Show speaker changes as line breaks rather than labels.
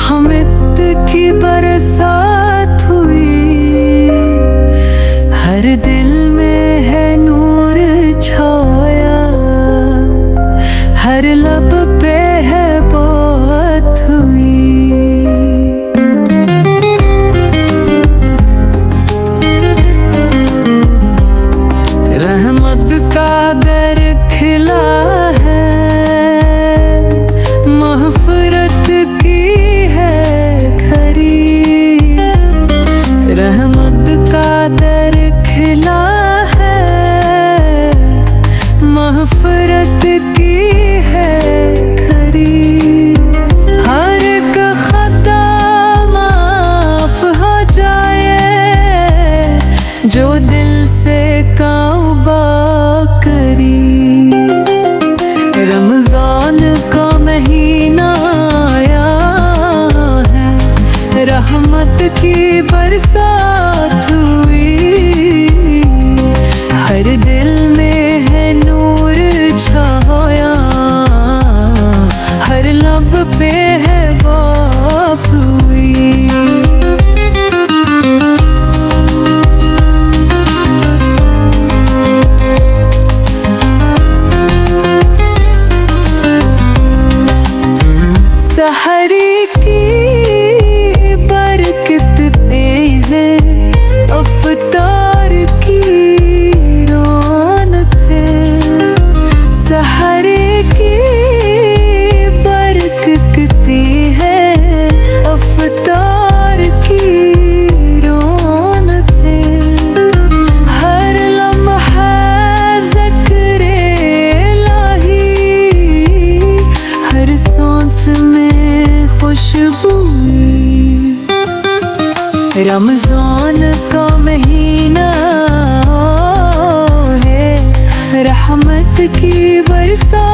रहमत की बरसात हुई, हर दिल में है नूर छाया, हर लब पे है बात हुई। रहमत का दर खिला है, मग़फ़िरत की है खरी। रहमत का दर खिला है, मग़फ़िरत की है खरी। हर एक ख़ता माफ़ हो जाए, जो दिल से तौबा करी। रमज़ान का महीना आया है, रहमत की बरसात हुई, हर दिल में है नूर छाया, हर लब पे है बात हुई। सहरी की बरकत पे है, अफ्तार की रौनक है। सहरी की बरकत पे है, अफ्तार की रौनक है। हर लम्हा ज़िक्र इलाही, हर सांस में खुशबू। रमज़ान का महीना है, रहमत की बरसात।